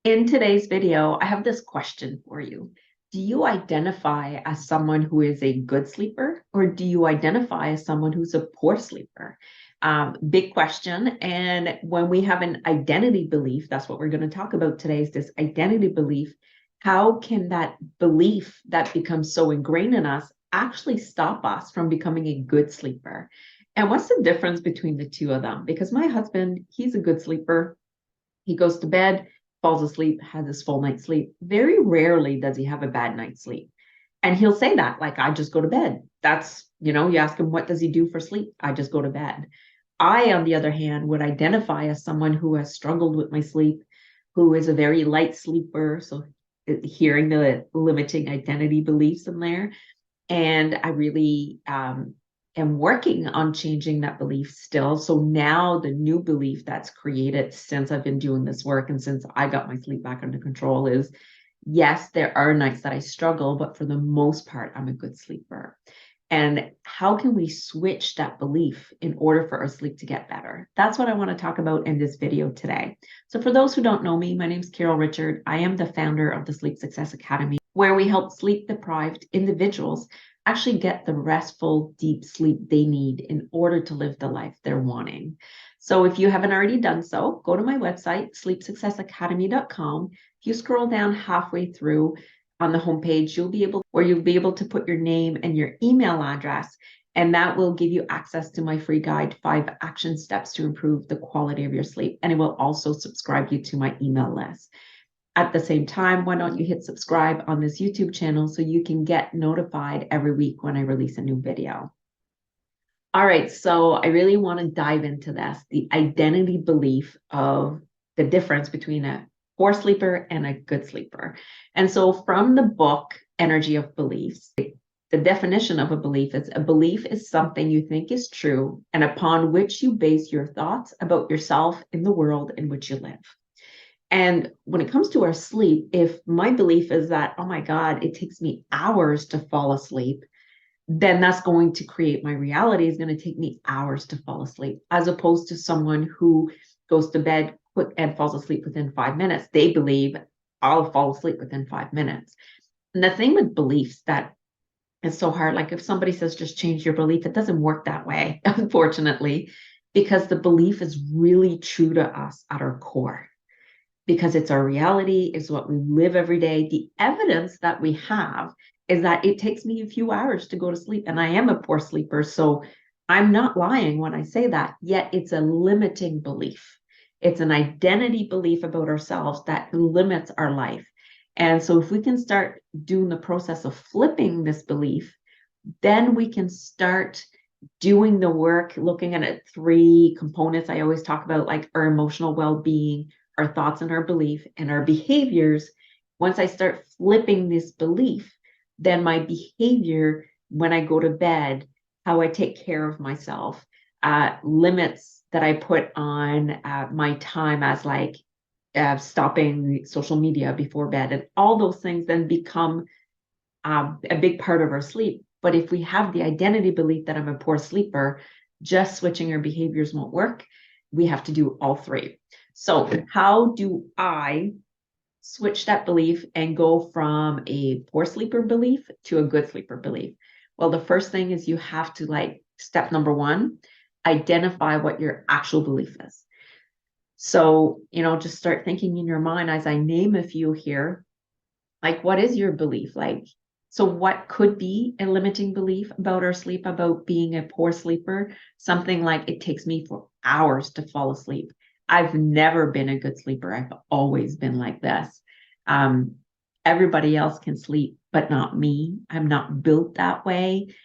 In today's video, I have this question for you. Do you identify as someone who is a good sleeper, or do you identify as someone who's a poor sleeper? Big question. And when we have an identity belief, that's what we're going to talk about today is this identity belief. How can that belief that becomes so ingrained in us actually stop us from becoming a good sleeper? And what's the difference between the two of them? Because my husband, he's a good sleeper. He goes to bed, falls asleep, has his full night's sleep. Very rarely does he have a bad night's sleep. And he'll say that, like, I just go to bed. You ask him, what does he do for sleep? I just go to bed. I, on the other hand, would identify as someone who has struggled with my sleep, who is a very light sleeper. So hearing the limiting identity beliefs in there. And I really am working on changing that belief still. So now the new belief that's created since I've been doing this work and since I got my sleep back under control is yes, there are nights that I struggle, but for the most part, I'm a good sleeper. And how can we switch that belief in order for our sleep to get better? That's what I want to talk about in this video today. So for those who don't know me, my name is Carol Richard. I am the founder of the Sleep Success Academy, where we help sleep deprived individuals actually get the restful, deep sleep they need in order to live the life they're wanting. So if you haven't already done so, go to my website, sleepsuccessacademy.com. If you scroll down halfway through, on the homepage, you'll be able to put your name and your email address, and that will give you access to my free guide, 5 action steps to improve the quality of your sleep. And it will also subscribe you to my email list. At the same time, why don't you hit subscribe on this YouTube channel so you can get notified every week when I release a new video. All right, so I really want to dive into this, the identity belief of the difference between a poor sleeper and a good sleeper. And so from the book, Energy of Beliefs, the definition of a belief is something you think is true and upon which you base your thoughts about yourself in the world in which you live. And when it comes to our sleep, if my belief is that, oh my God, it takes me hours to fall asleep, then that's going to create my reality is going to take me hours to fall asleep, as opposed to someone who goes to bed quick and falls asleep within 5 minutes. They believe I'll fall asleep within 5 minutes. And the thing with beliefs that is so hard, like if somebody says just change your belief, it doesn't work that way, unfortunately, because the belief is really true to us at our core. Because it's our reality, it's what we live every day. The evidence that we have is that it takes me a few hours to go to sleep, and I am a poor sleeper. So I'm not lying when I say that, yet it's a limiting belief. It's an identity belief about ourselves that limits our life. And so if we can start doing the process of flipping this belief, then we can start doing the work, looking at it, 3 components I always talk about, like our emotional well-being, our thoughts and our belief, and our behaviors. Once I start flipping this belief, then my behavior when I go to bed, how I take care of myself, limits that I put on my time, as like stopping social media before bed, and all those things then become a big part of our sleep. But if we have the identity belief that I'm a poor sleeper, just switching our behaviors won't work. We have to do all 3. So how do I switch that belief and go from a poor sleeper belief to a good sleeper belief? Well, the first thing is you have to, step number 1, identify what your actual belief is. So, just start thinking in your mind as I name a few here, like, what is your belief? So what could be a limiting belief about our sleep, about being a poor sleeper? Something like, it takes me for hours to fall asleep. I've never been a good sleeper. I've always been like this. Um, Everybody else can sleep, but not me. I'm not built that way.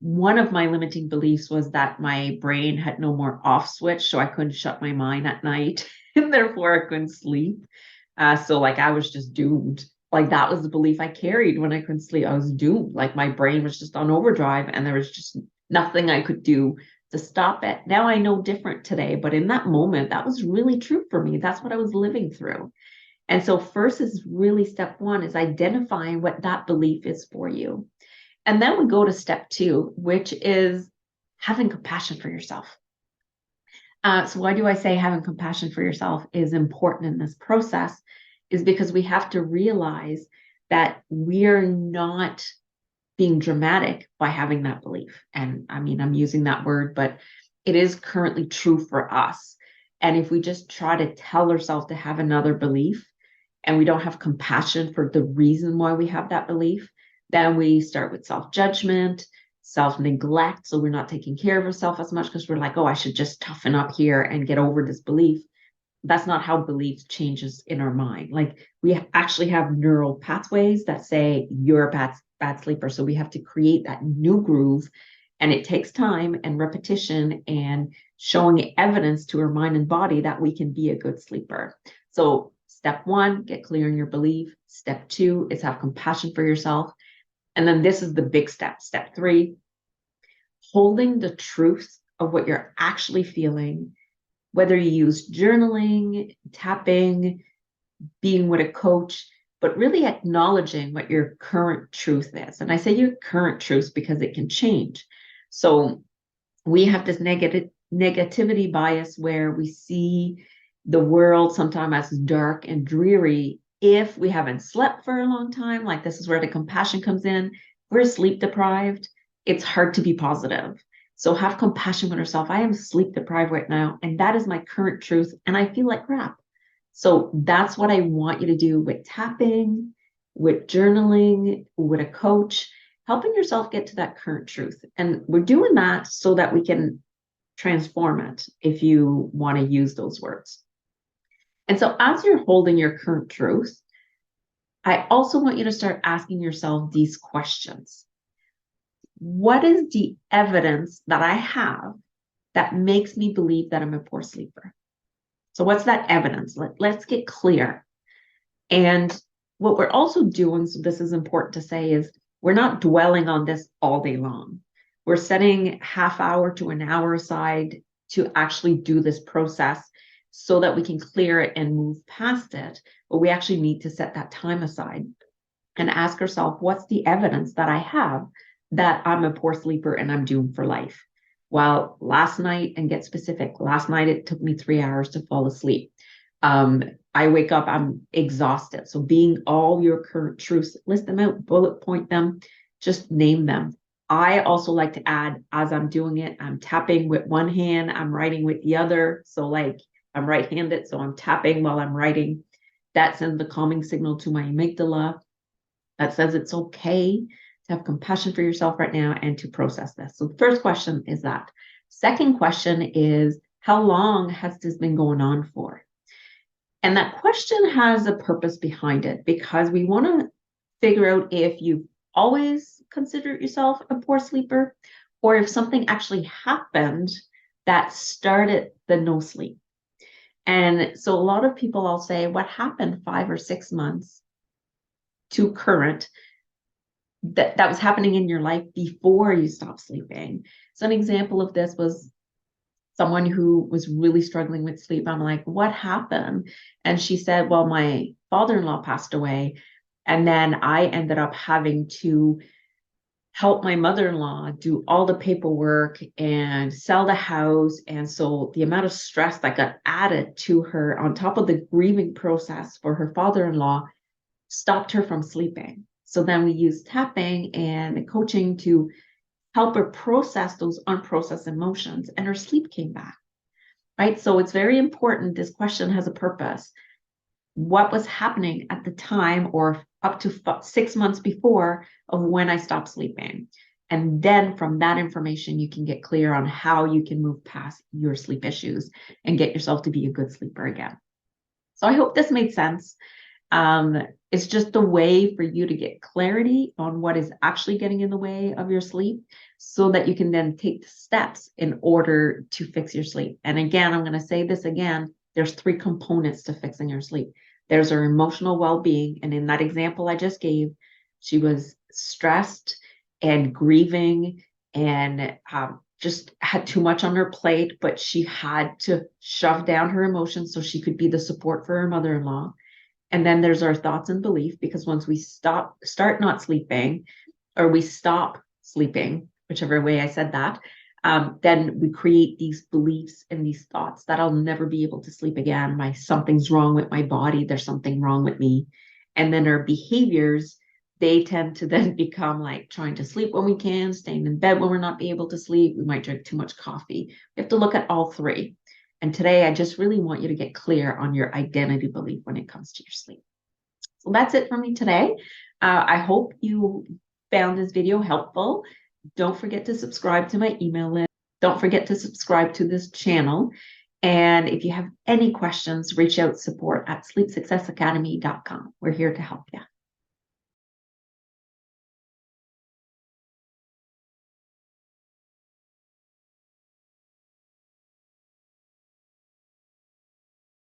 One of my limiting beliefs was that my brain had no more off switch, so I couldn't shut my mind at night, and therefore I couldn't sleep. So I was just doomed. That was the belief I carried when I couldn't sleep. I was doomed. My brain was just on overdrive, and there was just nothing I could do to stop it. Now I know different today, but in that moment, that was really true for me. That's what I was living through. And so first is really step 1 is identifying what that belief is for you. And then we go to step 2, which is having compassion for yourself. So why do I say having compassion for yourself is important in this process? is because we have to realize that we're not being dramatic by having that belief. And I mean, I'm using that word, but it is currently true for us. And if we just try to tell ourselves to have another belief and we don't have compassion for the reason why we have that belief, then we start with self judgment, self neglect. So we're not taking care of ourselves as much because we're like, oh, I should just toughen up here and get over this belief. That's not how belief changes in our mind. Like we actually have neural pathways that say you're a bad sleeper. So we have to create that new groove. And it takes time and repetition and showing evidence to our mind and body that we can be a good sleeper. So step one, get clear on your belief. Step two is have compassion for yourself. And then this is the big step. Step three, holding the truth of what you're actually feeling, whether you use journaling, tapping, being with a coach, but really acknowledging what your current truth is. And I say your current truth because it can change. So we have this negativity bias where we see the world sometimes as dark and dreary if we haven't slept for a long time. Like this is where the compassion comes in. We're sleep deprived. It's hard to be positive. So have compassion with yourself. I am sleep deprived right now, and that is my current truth, and I feel like crap. So that's what I want you to do with tapping, with journaling, with a coach, helping yourself get to that current truth. And we're doing that so that we can transform it, if you want to use those words. And so as you're holding your current truth, I also want you to start asking yourself these questions. What is the evidence that I have that makes me believe that I'm a poor sleeper? So what's that evidence? Let's get clear. And what we're also doing, so this is important to say, is we're not dwelling on this all day long. We're setting half hour to an hour aside to actually do this process so that we can clear it and move past it. But we actually need to set that time aside and ask ourselves, what's the evidence that I have that I'm a poor sleeper and I'm doomed for life? Well, last night, and get specific, last night it took me 3 hours to fall asleep. I wake up, I'm exhausted. So being all your current truths, list them out, bullet point them, just name them. I also like to add, as I'm doing it, I'm tapping with one hand, I'm writing with the other. So like I'm right-handed, so I'm tapping while I'm writing. That sends the calming signal to my amygdala that says it's okay to have compassion for yourself right now and to process this. So the first question is that. Second question is, how long has this been going on for? And that question has a purpose behind it because we want to figure out if you've always considered yourself a poor sleeper or if something actually happened that started the no sleep. And so a lot of people, I'll say, what happened 5 or 6 months to current that was happening in your life before you stopped sleeping. So an example of this was someone who was really struggling with sleep. I'm like, what happened? And she said, well, my father-in-law passed away. And then I ended up having to help my mother-in-law do all the paperwork and sell the house. And so the amount of stress that got added to her on top of the grieving process for her father-in-law stopped her from sleeping. So then we used tapping and coaching to help her process those unprocessed emotions, and her sleep came back, right? So it's very important. This question has a purpose. What was happening at the time or up to 6 months before of when I stopped sleeping? And then from that information, you can get clear on how you can move past your sleep issues and get yourself to be a good sleeper again. So I hope this made sense. It's just a way for you to get clarity on what is actually getting in the way of your sleep so that you can then take the steps in order to fix your sleep. And again, I'm going to say this again, there's 3 components to fixing your sleep. There's her emotional well-being. And in that example I just gave, she was stressed and grieving and just had too much on her plate, but she had to shove down her emotions so she could be the support for her mother-in-law. And then there's our thoughts and belief, because once we start not sleeping, or we stop sleeping, whichever way I said that, then we create these beliefs and these thoughts that I'll never be able to sleep again. Something's wrong with my body. There's something wrong with me. And then our behaviors, they tend to then become like trying to sleep when we can, staying in bed when we're not able to sleep. We might drink too much coffee. We have to look at all three. And today, I just really want you to get clear on your identity belief when it comes to your sleep. So that's it for me today. I hope you found this video helpful. Don't forget to subscribe to my email list. Don't forget to subscribe to this channel. And if you have any questions, reach out support at sleepsuccessacademy.com. We're here to help you.